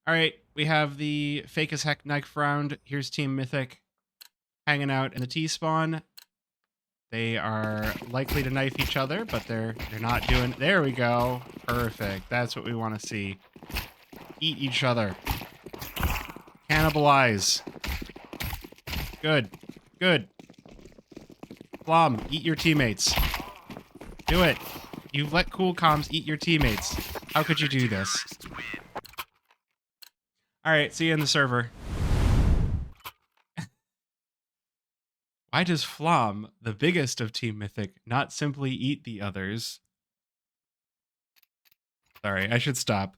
All right, we have the fake as heck knife round. Here's Team Mythic hanging out in the T-spawn. They are likely to knife each other, but they're not doing... There we go. Perfect. That's what we want to see. Eat each other. Cannibalize. Good. Good. Flom, eat your teammates. Do it. You've let Cool Comms eat your teammates. How could you do this? Alright, see you in the server. Why does Flom, the biggest of Team Mythic, not simply eat the others? Sorry, I should stop.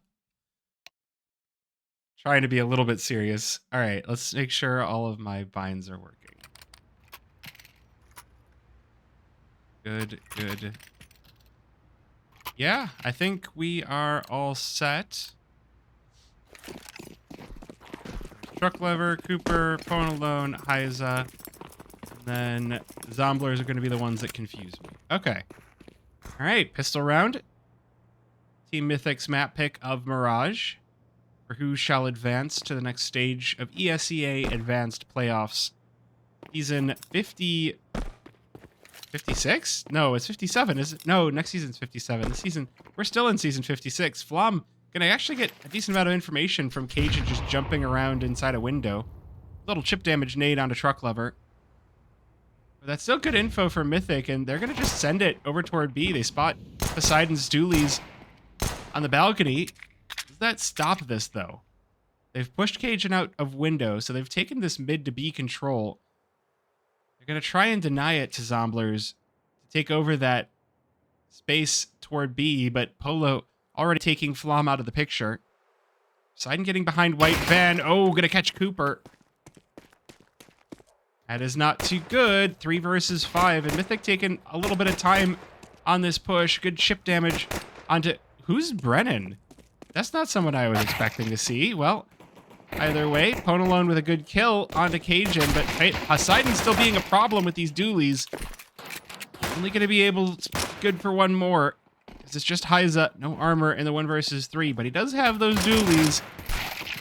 Trying to be a little bit serious. Alright, let's make sure all of my binds are working. Good, good. Yeah, I think we are all set. Truck Lever, Cooper, Ponalone, Hyza, and then Zomblers are going to be the ones that confuse me. Okay. All right, pistol round. Team Mythic's map pick of Mirage, for who shall advance to the next stage of ESEA Advanced Playoffs. Season 50... 56? No, it's 57, is it? No, next season's 57. This season, we're still in season 56. Flom, gonna actually get a decent amount of information from Cajun just jumping around inside a window. Little chip damage nade onto Truck Lever. But that's still good info for Mythic, and they're gonna just send it over toward B. They spot Poseidon's dualies on the balcony. Does that stop this, though? They've pushed Cajun out of window, so they've taken this mid to B control. They're going to try and deny it to Zomblers to take over that space toward B, but Polo already taking Flom out of the picture. Poseidon getting behind White Van. Oh, going to catch Cooper. That is not too good. 3 versus 5, and Mythic taking a little bit of time on this push. Good chip damage onto... Who's Brennan? That's not someone I was expecting to see. Well... Either way, Ponalone with a good kill onto Cajun, but hey, Poseidon's still being a problem with these dualies. Only going to be able to good for one more. Because it's just Hyza, no armor in the 1 versus 3, but he does have those dualies.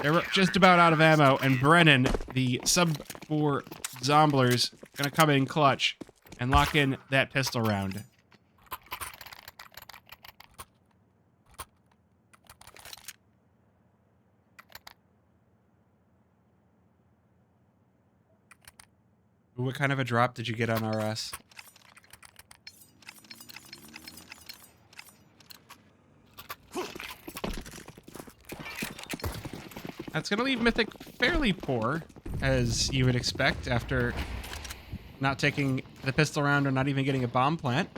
They're just about out of ammo, and Brennan, the sub-4 Zomblers, going to come in clutch and lock in that pistol round. What kind of a drop did you get on RS? That's going to leave Mythic fairly poor, as you would expect after not taking the pistol round or not even getting a bomb plant.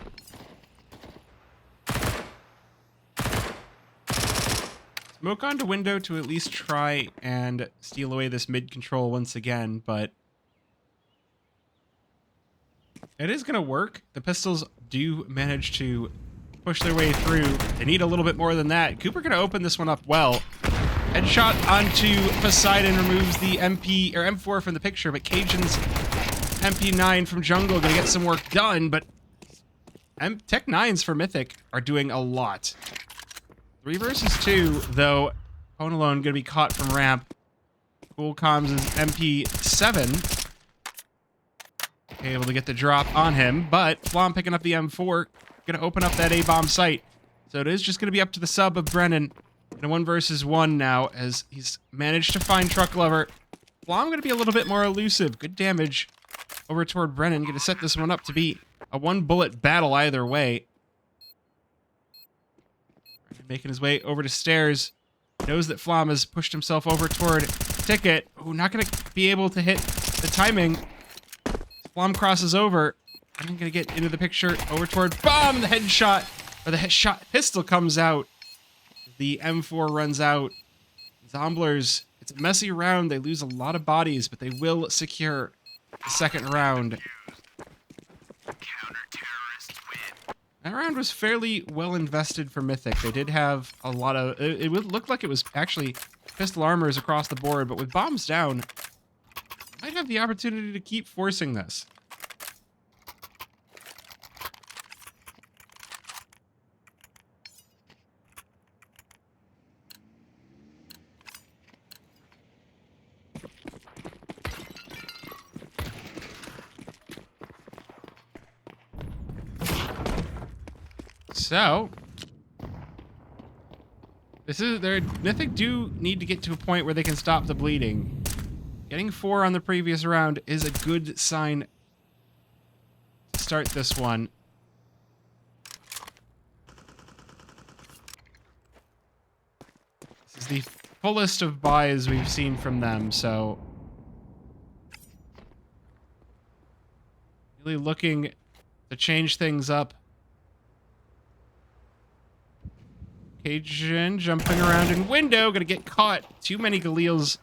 Smoke onto window to at least try and steal away this mid control once again, but it is going to work. The pistols do manage to push their way through. They need a little bit more than that. Cooper going to open this one up well. Headshot onto Poseidon removes the MP or M4 from the picture, but Cajun's MP9 from Jungle going to get some work done, but Tech 9s for Mythic are doing a lot. 3 versus 2, though. Ponalone going to be caught from ramp. Cool Comms' MP7 able to get the drop on him, but Flom picking up the M4, gonna open up that A-bomb site. So it is just gonna be up to the sub of Brennan in a 1 versus 1 now, as he's managed to find Truck Lever. Flom gonna be a little bit more elusive. Good damage over toward Brennan. Gonna set this one up to be a 1-bullet battle either way. Making his way over to stairs. Knows that Flom has pushed himself over toward Ticket. Oh, not gonna be able to hit the timing. Flom crosses over. I'm gonna get into the picture over toward bomb. The headshot, or the headshot pistol comes out. The M4 runs out. Zomblers, it's a messy round. They lose a lot of bodies, but they will secure the 2nd round. That round was fairly well invested for Mythic. They did have a lot of... It looked like it was actually pistol armors across the board, but with bombs down, might have the opportunity to keep forcing this. So Mythic do need to get to a point where they can stop the bleeding. Getting 4 on the previous round is a good sign to start this one. This is the fullest of buys we've seen from them, so really looking to change things up. Cajun jumping around in window, gonna get caught. Too many Galeels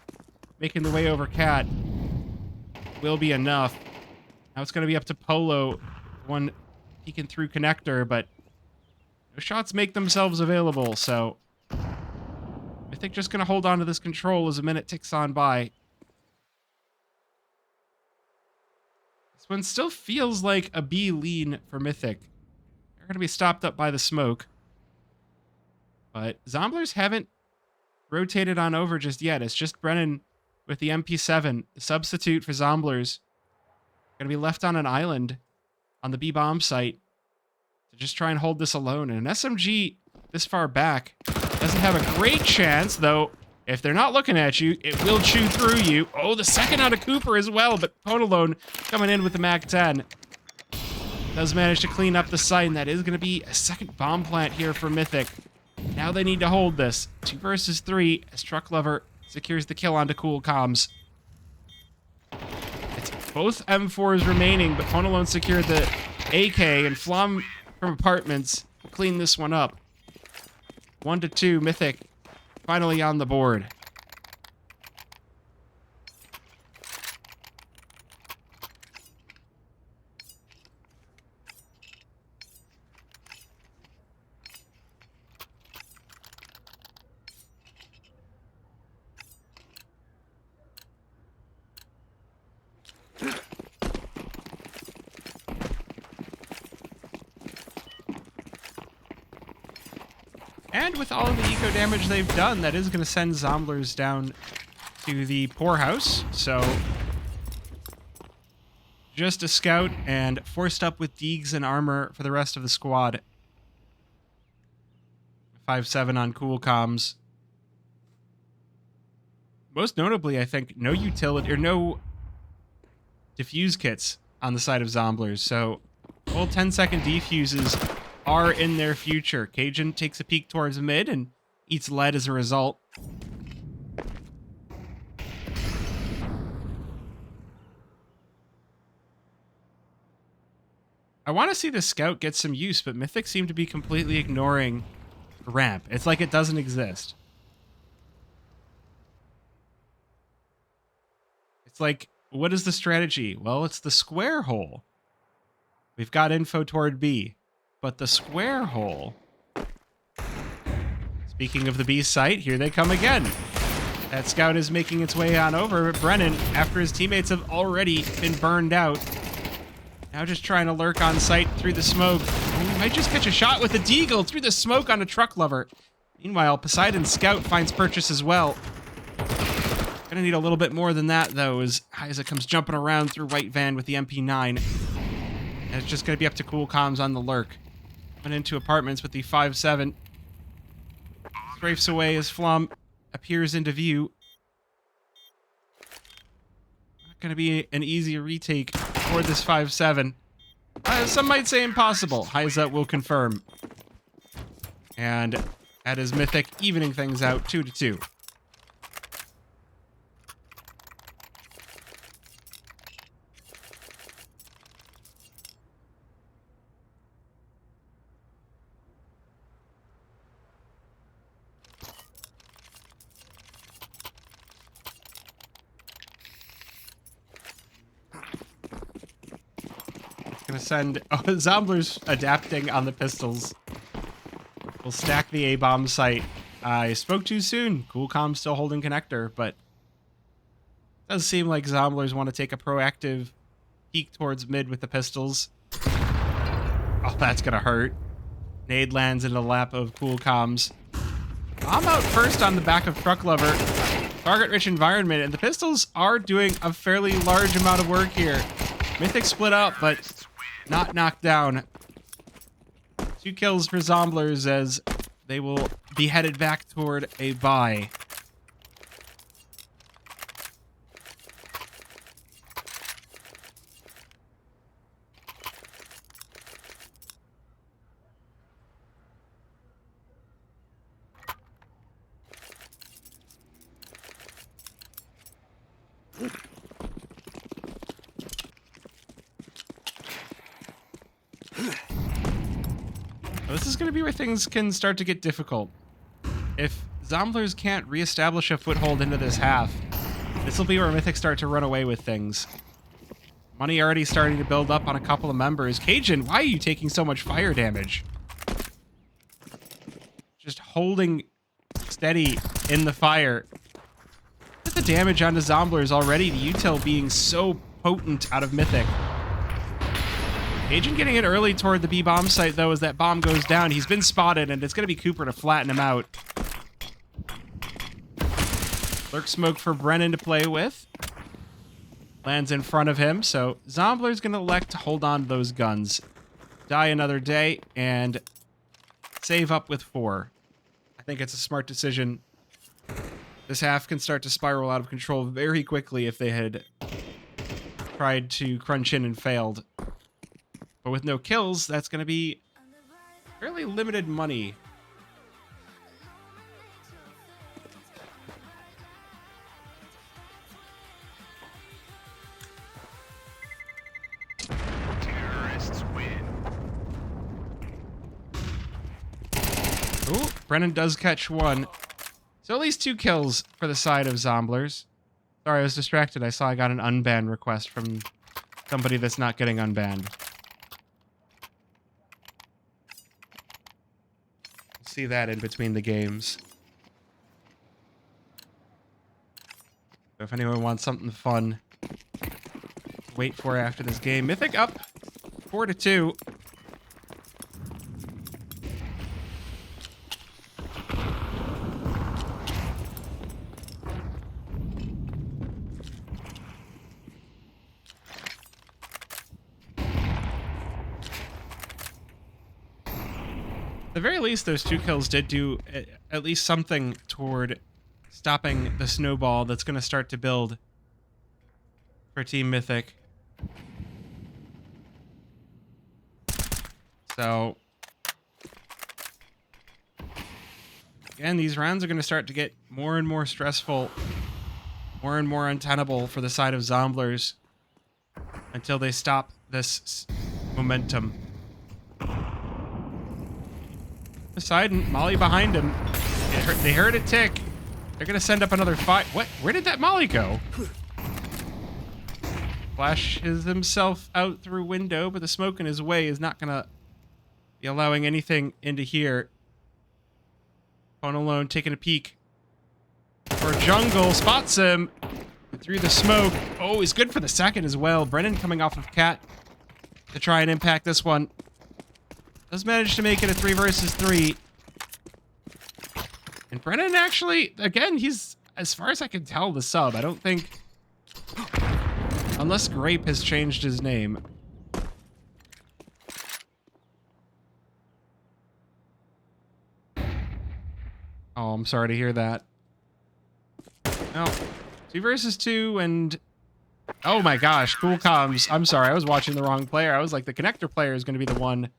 making the way over Cat. Will be enough. Now it's gonna be up to Polo. One peeking through connector, but no shots make themselves available, so I think just gonna hold on to this control as a minute ticks on by. This one still feels like a B lean for Mythic. They're gonna be stopped up by the smoke. But Zomblers haven't rotated on over just yet. It's just Brennan with the MP7, the substitute for Zomblers. Gonna be left on an island on the B bomb site to just try and hold this alone. And an SMG this far back doesn't have a great chance, though. If they're not looking at you, it will chew through you. Oh, the second on a Cooper as well, but Ponalone coming in with the MAC-10. Does manage to clean up the site, and that is going to be a second bomb plant here for Mythic. Now they need to hold this. 2 versus 3 as Truck Lover secures the kill onto Cool Comms. It's both M4s remaining, but Ponalone secured the AK, and Flom from Apartments will clean this one up. 1-2, Mythic finally on the board. And with all of the eco damage they've done, that is going to send Zomblers down to the poorhouse. So just a scout and forced up with Deegs and armor for the rest of the squad. 5-7 on Cool Comms. Most notably, I think, no utility or no defuse kits on the side of Zomblers. So full 10-second defuses are in their future. Cajun takes a peek towards mid and eats lead as a result. I want to see the scout get some use, but Mythic seem to be completely ignoring ramp. It's like it doesn't exist. It's like, what is the strategy? Well, it's the square hole. We've got info toward B. But the square hole... Speaking of the B site, here they come again. That scout is making its way on over, but Brennan, after his teammates have already been burned out, now just trying to lurk on site through the smoke. Oh, he might just catch a shot with the Deagle through the smoke on a Truck Lover. Meanwhile, Poseidon's scout finds purchase as well. Gonna need a little bit more than that, though, as Isaac comes jumping around through White Van with the MP9. And it's just gonna be up to Cool Comms on the lurk. Into Apartments with the 5-7. Strafes away as Flom appears into view. Not going to be an easy retake for this 5-7. Some might say impossible. Hyza will confirm. And that is Mythic evening things out 2-2. Gonna send Zomblers adapting on the pistols. We'll stack the A-bomb site. I spoke too soon. Cool Comms still holding connector, but it does seem like Zomblers want to take a proactive peek towards mid with the pistols. Oh, that's gonna hurt. Nade lands in the lap of Cool Comms. I'm out first on the back of Truck Lover. Target-rich environment, and the pistols are doing a fairly large amount of work here. Mythic split up, but not knocked down. 2 kills for Zomblers as they will be headed back toward a bye. This is going to be where things can start to get difficult. If Zomblers can't reestablish a foothold into this half, this will be where Mythic start to run away with things. Money already starting to build up on a couple of members. Cajun, why are you taking so much fire damage? Just holding steady in the fire. Look at the damage onto Zomblers already. The util being so potent out of Mythic. Cajun getting it early toward the B-bomb site, though, as that bomb goes down. He's been spotted, and it's going to be Cooper to flatten him out. Lurk smoke for Brennan to play with. Lands in front of him, so Zombler's going to elect to hold on to those guns. Die another day, and save up with 4. I think it's a smart decision. This half can start to spiral out of control very quickly if they had tried to crunch in and failed. But with no kills, that's going to be fairly limited money. Terrorists win. Ooh, Brennan does catch 1. So at least 2 kills for the side of Zomblers. Sorry, I was distracted. I saw I got an unban request from somebody that's not getting unbanned. See that in between the games. So if anyone wants something fun, wait for after this game. Mythic up 4-2. At the very least, those 2 kills did do at least something toward stopping the snowball that's going to start to build for Team Mythic. So, again, these rounds are going to start to get more and more stressful, more and more untenable for the side of Zomblers until they stop this momentum. Poseidon, Molly behind him. They heard it tick. They're going to send up another fight. What? Where did that Molly go? Flashes himself out through window, but the smoke in his way is not going to be allowing anything into here. Phone alone, taking a peek for jungle. Spots him through the smoke. Oh, he's good for the second as well. Brennan coming off of Cat to try and impact this one. Does manage to make it a 3 versus 3. And Brennan actually, again, he's, as far as I can tell, the sub. I don't think, unless Grape has changed his name. Oh, I'm sorry to hear that. No, 2 versus 2 and... Oh my gosh, cool comms. I'm sorry, I was watching the wrong player. I was like, the connector player is going to be the one.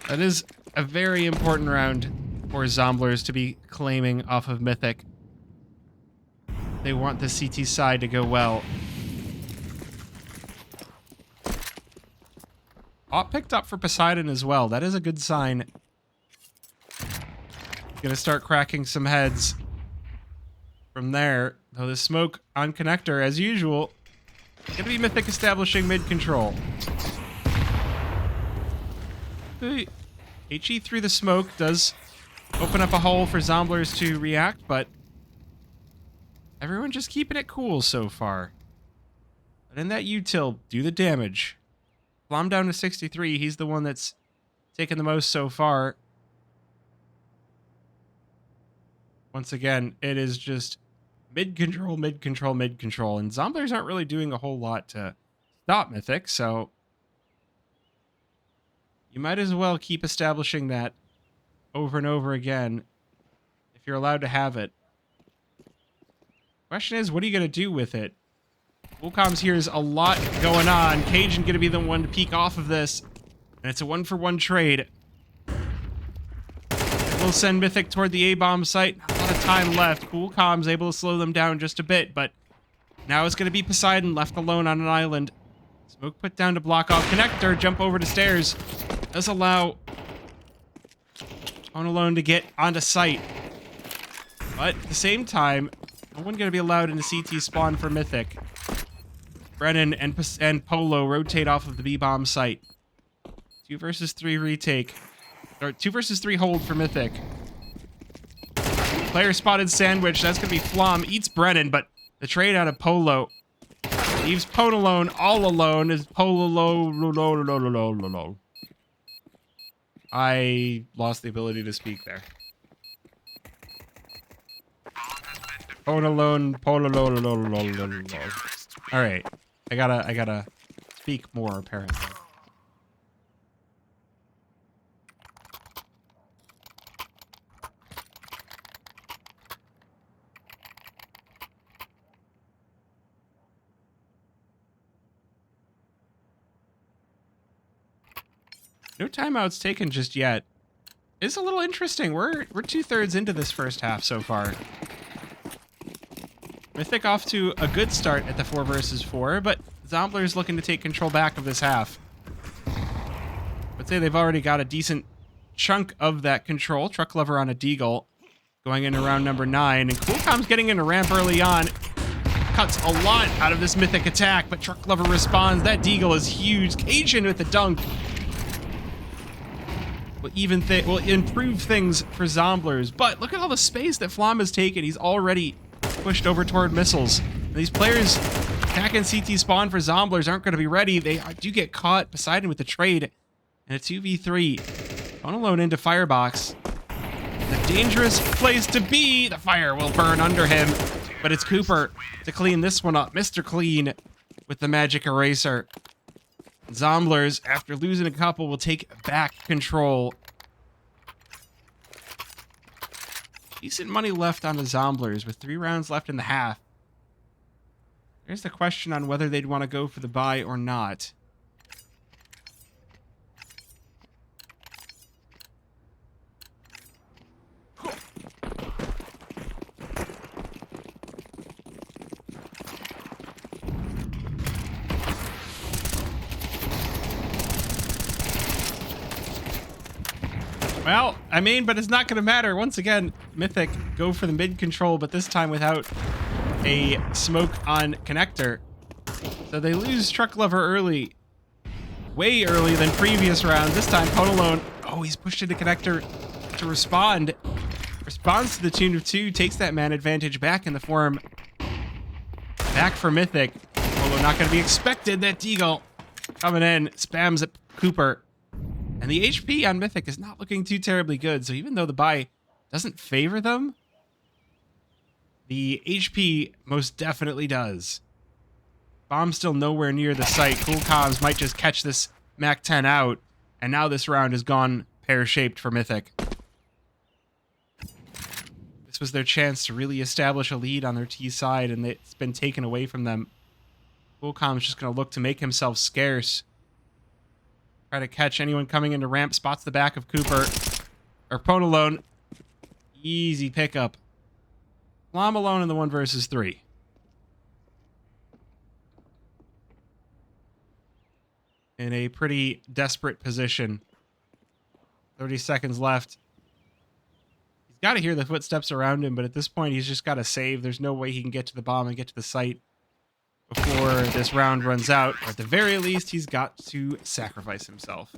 That is a very important round for Zomblers to be claiming off of Mythic. They want the CT side to go well. Op picked up for Poseidon as well. That is a good sign. Gonna start cracking some heads from there. Though the smoke on connector, as usual, gonna be Mythic establishing mid-control. HE through the smoke does open up a hole for Zomblers to react, but Everyone just keeping it cool so far. But in that util, do the damage. Flom down to 63. He's the one that's taken the most so far. Once again, it is just mid-control, mid-control, mid-control. And Zomblers aren't really doing a whole lot to stop Mythic, so you might as well keep establishing that over and over again if you're allowed to have it. Question is, what are you going to do with it? Woolcom's here's a lot going on. Cajun going to be the one to peek off of this. And it's a 1-for-1 trade. We'll send Mythic toward the A-bomb site. Not a lot of time left. Woolcom's able to slow them down just a bit, but now it's going to be Poseidon left alone on an island. Smoke put down to block off connector. Jump over to stairs. Does allow on alone to get onto site. But at the same time, no one going to be allowed into CT spawn for Mythic. Brennan and Polo rotate off of the B-bomb site. 2 versus 3 retake. Or 2 versus 3 hold for Mythic. Player spotted sandwich. That's going to be Flom. Eats Brennan, but the trade out of Polo leaves Ponalone all alone. Is Polo. I lost the ability to speak there. Ponalone. All right. I gotta speak more, apparently. No timeouts taken just yet. It's a little interesting. We're 2/3 into this first half so far. Mythic off to a good start at the 4 versus 4, but Zomblers looking to take control back of this half. I'd say they've already got a decent chunk of that control. Truck Lover on a Deagle going into round number 9, and Coolcom's getting into ramp early on. Cuts a lot out of this Mythic attack, but Truck Lover responds. That Deagle is huge. Cajun with the dunk. Will improve things for Zomblers, but look at all the space that Flom has taken. He's already pushed over toward missiles. And these players attacking CT spawn for Zomblers aren't going to be ready. They do get caught. Poseidon with the trade and a 2v3. On alone into Firebox. A dangerous place to be. The fire will burn under him, but it's Cooper to clean this one up. Mr. Clean with the magic eraser. Zomblers, after losing a couple, will take back control. Decent money left on the Zomblers with 3 rounds left in the half. There's the question on whether they'd want to go for the buy or not. Well, I mean, but it's not going to matter. Once again, Mythic go for the mid control, but this time without a smoke on connector. So they lose Truck Lover early. Way early than previous rounds. This time, Ponalone, oh, he's pushed into connector to respond. Responds to the tune of 2, takes that man advantage back in the form. Back for Mythic. Although not going to be expected. That Deagle coming in, spams at Cooper. And the HP on Mythic is not looking too terribly good, so even though the buy doesn't favor them, the HP most definitely does. Bomb's still nowhere near the site. Cool Comms might just catch this Mac 10 out, and now this round has gone pear-shaped for Mythic. This was their chance to really establish a lead on their T side, and it's been taken away from them. Cool Comms just going to look to make himself scarce. Try to catch anyone coming into ramp. Spots the back of Cooper. Or Ponalone. Easy pickup. Flom alone in the 1 versus 3. In a pretty desperate position. 30 seconds left. He's got to hear the footsteps around him, but at this point he's just got to save. There's no way he can get to the bomb and get to the site before this round runs out. Or at the very least, he's got to sacrifice himself.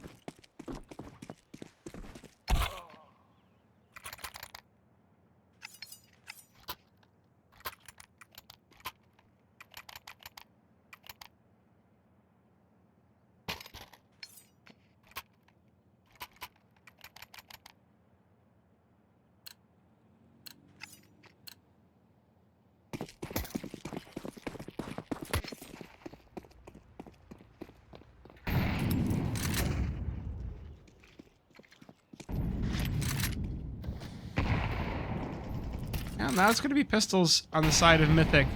And now it's going to be pistols on the side of Mythic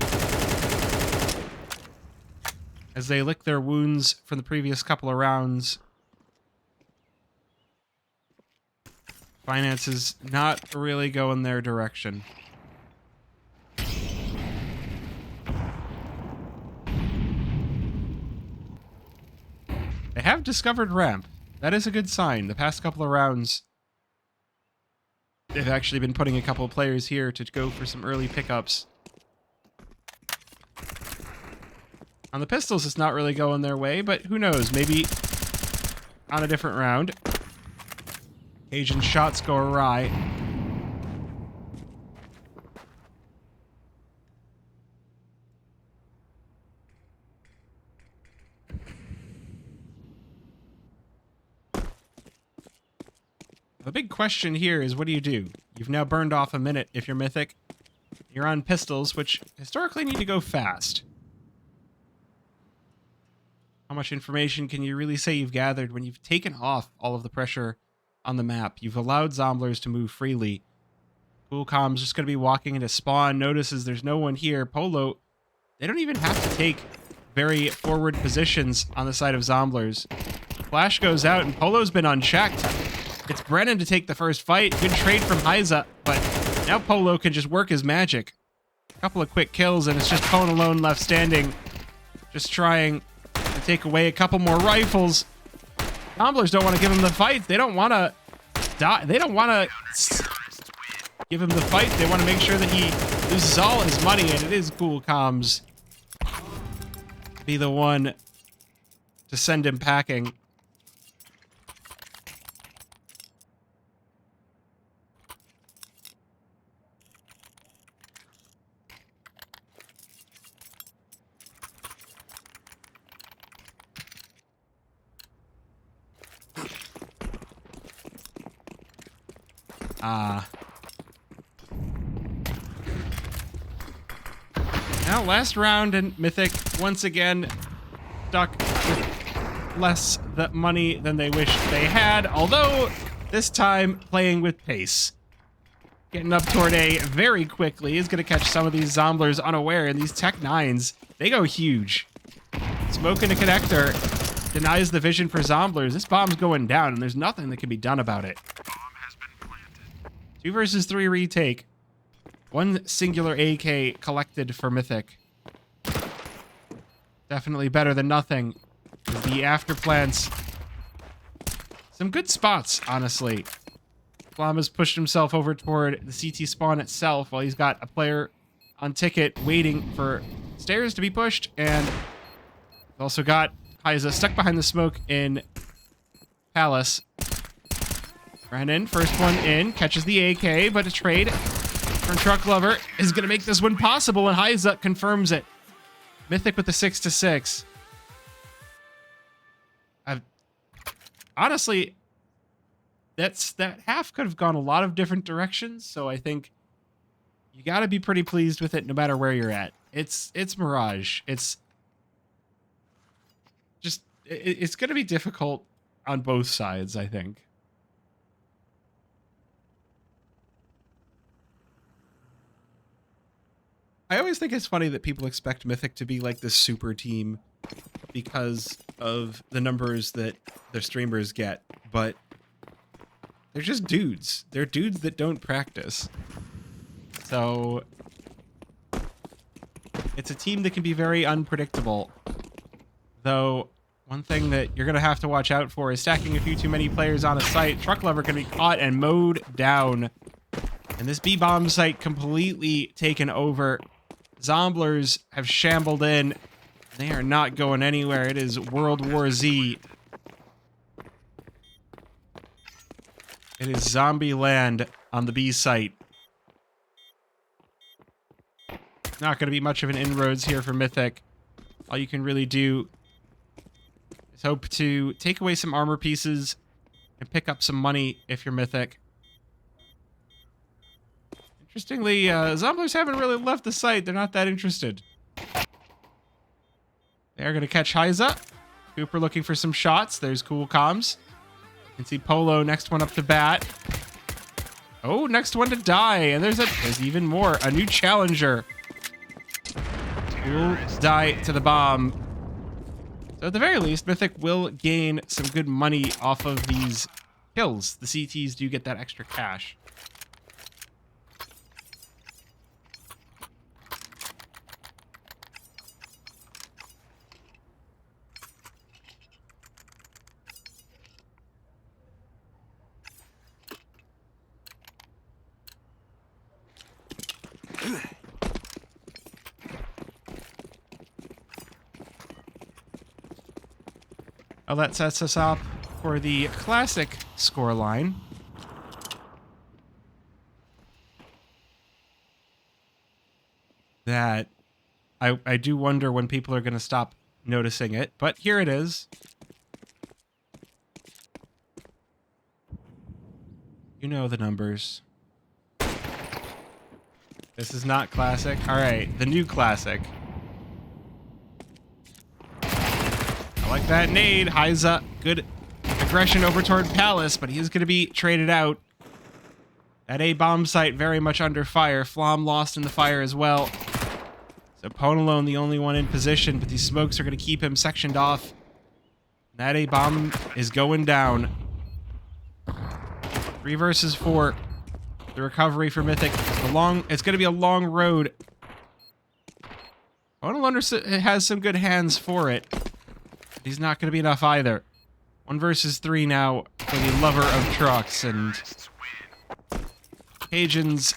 as they lick their wounds from the previous couple of rounds. Finances not really going their direction. They have discovered ramp. That is a good sign. The past couple of rounds, they've actually been putting a couple of players here to go for some early pickups. On the pistols, it's not really going their way, but who knows? Maybe on a different round. Asian shots go awry. The big question here is, what do you do? You've now burned off a minute if you're Mythic. You're on pistols, which historically need to go fast. How much information can you really say you've gathered when you've taken off all of the pressure on the map? You've allowed Zomblers to move freely. Coolcom's just going to be walking into spawn, notices there's no one here. Polo, they don't even have to take very forward positions on the side of Zomblers. Flash goes out, and Polo's been unchecked. It's Brennan to take the first fight. Good trade from Heiza, but now Polo can just work his magic. A couple of quick kills, and it's just Pone alone left standing. Just trying to take away a couple more rifles. Zomblers don't want to give him the fight. They don't want to die. They don't want to give him the fight. They want to make sure that he loses all his money, and it is Coolcom's be the one to send him packing. Now, last round, and Mythic once again stuck with less money than they wished they had, although this time playing with pace. Getting up toward A very quickly is going to catch some of these Zomblers unaware, and these Tech 9s, they go huge. Smoke in a connector denies the vision for Zomblers. This bomb's going down, and there's nothing that can be done about it. 2 versus 3 retake. 1 singular AK collected for Mythic. Definitely better than nothing. The afterplants. Some good spots, honestly. Flama's pushed himself over toward the CT spawn itself while he's got a player on ticket waiting for stairs to be pushed, and also got Heiza stuck behind the smoke in Palace. Brennan, first one in, catches the AK, but a trade from Truck Lover is going to make this one possible, and Heiza confirms it. Mythic with the 6-6. Honestly, that half could have gone a lot of different directions, so I think you got to be pretty pleased with it no matter where you're at. It's Mirage. It's going to be difficult on both sides, I think. I always think it's funny that people expect Mythic to be like this super team because of the numbers that their streamers get, but they're just dudes. They're dudes that don't practice. So it's a team that can be very unpredictable. Though one thing that you're going to have to watch out for is stacking a few too many players on a site. Truck Lover can be caught and mowed down. And this B-bomb site completely taken over. Zomblers have shambled in. They are not going anywhere. It is World War Z. It is zombie land on the B site. Not going to be much of an inroads here for Mythic. All you can really do is hope to take away some armor pieces and pick up some money if you're Mythic. Interestingly, Zomblers haven't really left the site. They're not that interested. They're going to catch Heiza. Cooper looking for some shots. There's Coolcom's. You can see Polo, next one up to bat. Oh, next one to die. And there's even more. A new challenger. Will die to the bomb. So at the very least, Mythic will gain some good money off of these kills. The CTs do get that extra cash. Well, that sets us up for the classic scoreline. That I do wonder when people are going to stop noticing it, but here it is. You know the numbers. This is not classic. All right, the new classic. I like that nade. Heiza, good aggression over toward Palace, but he is going to be traded out. That A bomb site very much under fire. Flom lost in the fire as well. So Ponalone the only one in position, but these smokes are going to keep him sectioned off. That A bomb is going down. 3 versus 4. The recovery for Mythic. It's going to be a long road. Ponalone has some good hands for it. He's not going to be enough either. 1 versus 3 now for the lover of trucks, and Cajun's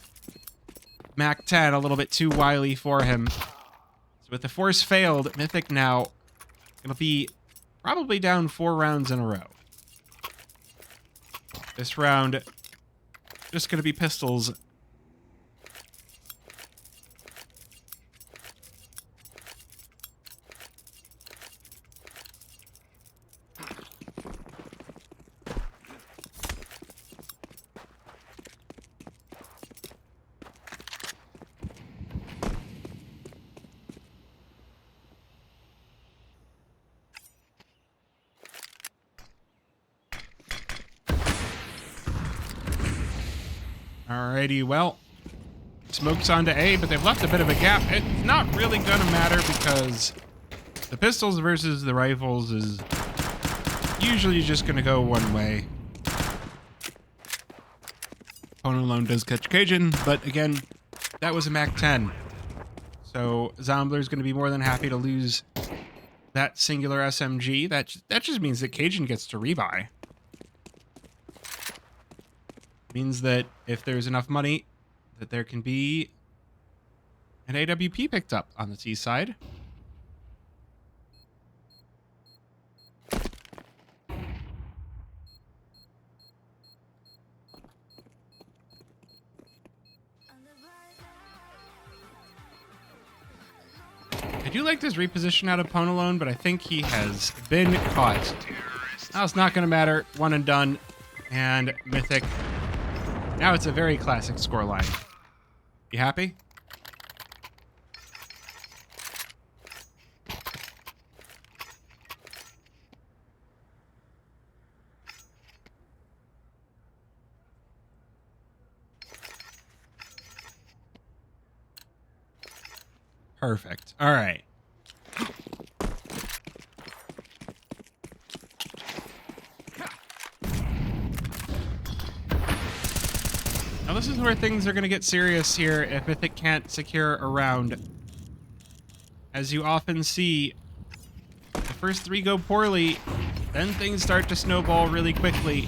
Mac 10 a little bit too wily for him. So with the force failed, Mythic now going to be probably down 4 rounds in a row. This round, just going to be pistols. Alrighty, well, smoke's onto A, but they've left a bit of a gap. It's not really gonna matter because the pistols versus the rifles is usually just gonna go one way. Ponalone does catch Cajun, but again, that was a Mac 10. So Zombler's gonna be more than happy to lose that singular SMG. That just means that Cajun gets to rebuy. Means that if there's enough money, that there can be an AWP picked up on the T side. I do like this reposition out of Ponalone, but I think he has been caught. Now it's not going to matter. 1 and done. And Mythic. Now it's a very classic scoreline. You happy? Perfect. All right. Now this is where things are going to get serious here if Mythic can't secure a round. As you often see, the first 3 go poorly, then things start to snowball really quickly.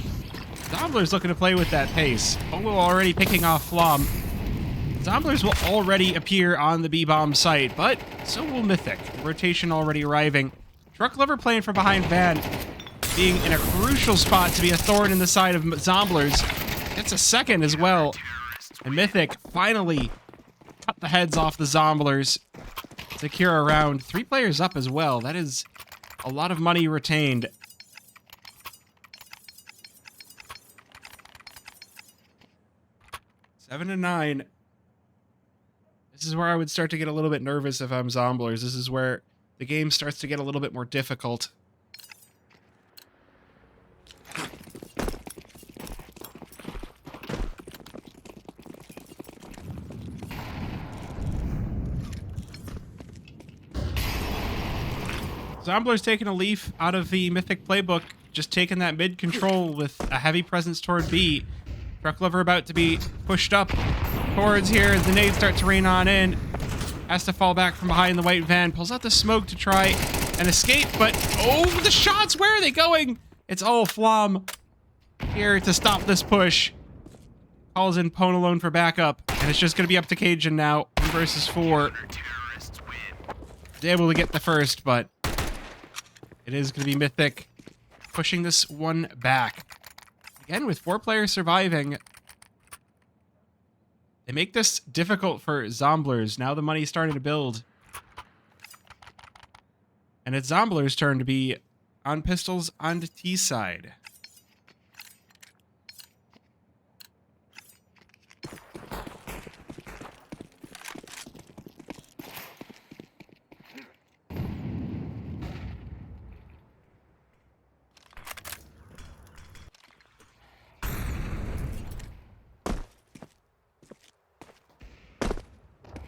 Zomblers looking to play with that pace. Polo already picking off Flom. Zomblers will already appear on the B-bomb site, but so will Mythic. The rotation already arriving. Truck Lover playing from behind Van, being in a crucial spot to be a thorn in the side of Zomblers. Gets a second as well. And Mythic finally cut the heads off the Zomblers. Secure a round. 3 players up as well. That is a lot of money retained. Seven to 9. This is where I would start to get a little bit nervous if I'm Zomblers. This is where the game starts to get a little bit more difficult. Zomblers taking a leaf out of the Mythic playbook, just taking that mid control with a heavy presence toward B. Truck Lover about to be pushed up towards here as the nades start to rain on in. Has to fall back from behind the white van, pulls out the smoke to try and escape, but oh, the shots, where are they going? It's all Flom here to stop this push. Calls in Pwn alone for backup, and it's just going to be up to Cajun now, 1 versus 4. He's able to get the first, but it is going to be Mythic pushing this one back. Again, with 4 players surviving, they make this difficult for Zomblers. Now the money's starting to build. And it's Zomblers' turn to be on pistols on the T side.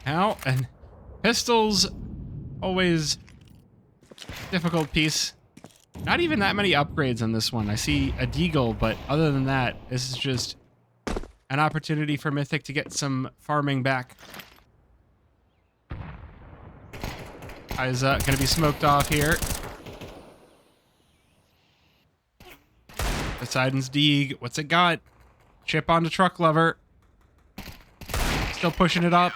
Now, and pistols, always difficult piece. Not even that many upgrades on this one. I see a deagle, but other than that, this is just an opportunity for Mythic to get some farming back. Aiza gonna be smoked off here. Poseidon's Deeg, what's it got? Chip onto Truck Lover. Still pushing it up.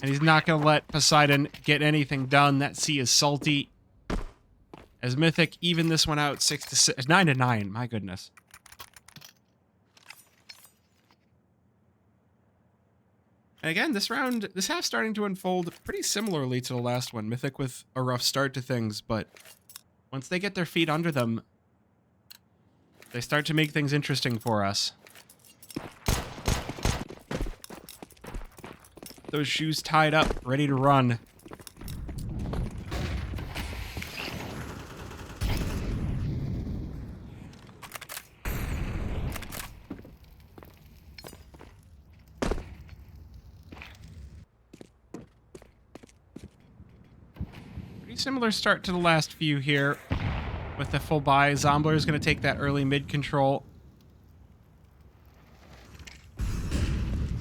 And he's not going to let Poseidon get anything done. That sea is salty. As Mythic even this one out 6-6, 9-9. My goodness. And again, this round, this half starting to unfold pretty similarly to the last one. Mythic with a rough start to things, but once they get their feet under them, they start to make things interesting for us. Those shoes tied up, ready to run. Pretty similar start to the last few here. With the full buy, Zombler is going to take that early mid control.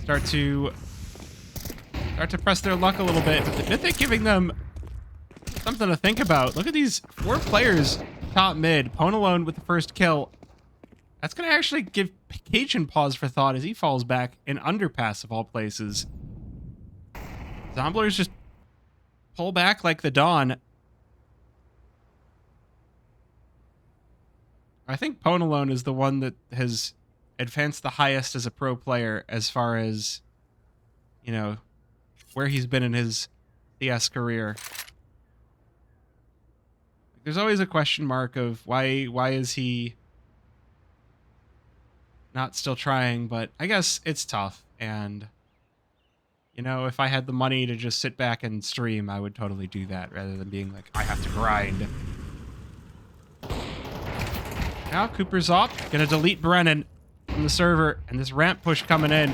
Start to press their luck a little bit. But Mythic giving them something to think about. Look at these 4 players top mid. Pwn alone with the first kill. That's going to actually give Cajun pause for thought as he falls back in underpass of all places. Zomblers just pull back like the dawn. I think Pwn alone is the one that has advanced the highest as a pro player as far as, you know, where he's been in his CS career. There's always a question mark of why is he not still trying, but I guess it's tough. And, you know, if I had the money to just sit back and stream, I would totally do that rather than being like, I have to grind. Now Cooper's off, gonna delete Brennan from the server, and this ramp push coming in.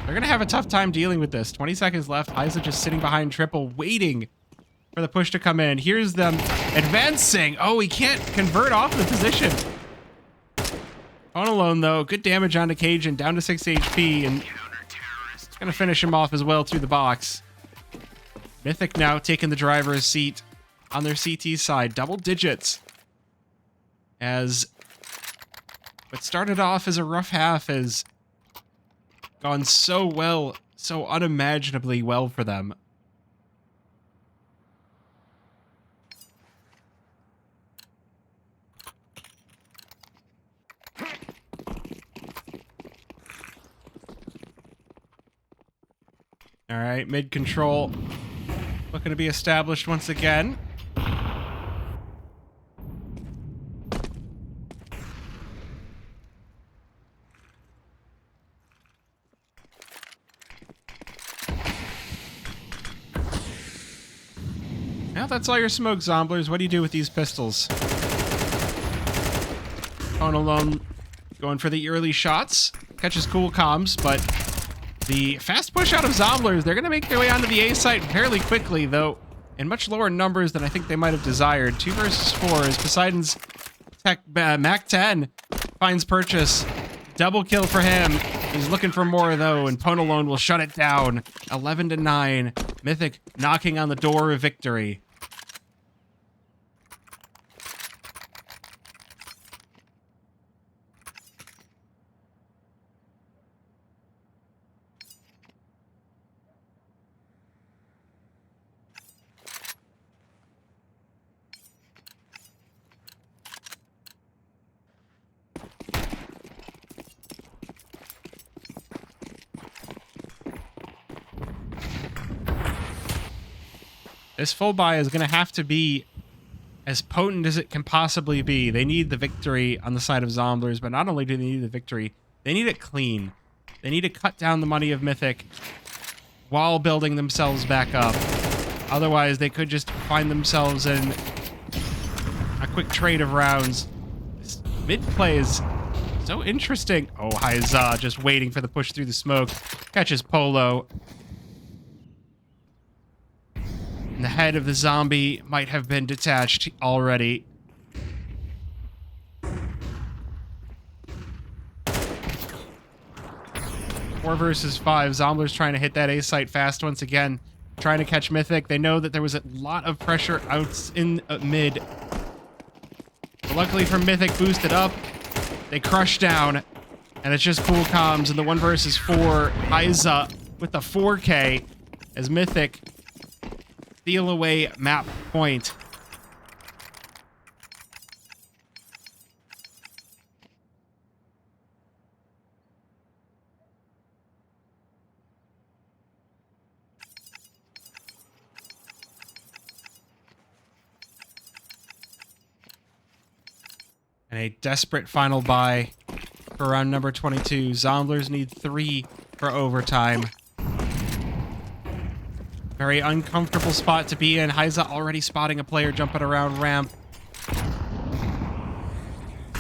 They're going to have a tough time dealing with this. 20 seconds left. Aiza just sitting behind triple, waiting for the push to come in. Here's them advancing. Oh, he can't convert off the position. On alone, though. Good damage onto Cajun, down to 6 HP, and it's going to finish him off as well through the box. Mythic now taking the driver's seat on their CT side. Double digits. As what started off as a rough half has gone so well, so unimaginably well for them. All right, mid control looking to be established once again. Now that's all your smoke, Zomblers. What do you do with these pistols? Pwn alone going for the early shots. Catches cool comms, but the fast push out of Zomblers, they're going to make their way onto the A site fairly quickly, though in much lower numbers than I think they might have desired. 2 versus 4 as Poseidon's Tech Mac 10 finds purchase. Double kill for him. He's looking for more though, and Ponalone will shut it down. 11-9. Mythic knocking on the door of victory. This full buy is going to have to be as potent as it can possibly be. They need the victory on the side of Zomblers, but not only do they need the victory, they need it clean. They need to cut down the money of Mythic while building themselves back up. Otherwise, they could just find themselves in a quick trade of rounds. This mid play is so interesting. Oh, Haiza just waiting for the push through the smoke. Catches Polo. And the head of the zombie might have been detached already. Four versus 5. Zomblers trying to hit that A site fast once again. Trying to catch Mythic. They know that there was a lot of pressure out in mid. But luckily for Mythic, boosted up. They crush down. And it's just cool comms. And the 1 versus 4. Aiza with the 4K as Mythic steal away map point. And a desperate final buy for round number 22. Zomblers need 3 for overtime. Very uncomfortable spot to be in. Haiza already spotting a player jumping around ramp.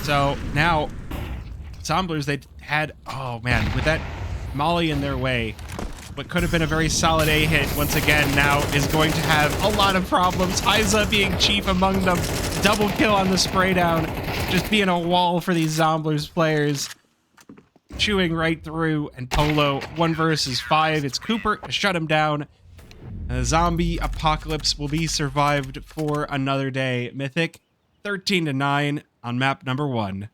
So now, Zomblers, they had, oh man, with that molly in their way, what could have been a very solid A hit, once again, now is going to have a lot of problems. Haiza being chief among them. Double kill on the spray down. Just being a wall for these Zomblers players. Chewing right through, and Polo 1 versus 5. It's Cooper to shut him down. The zombie apocalypse will be survived for another day. Mythic 13-9 on map number 1.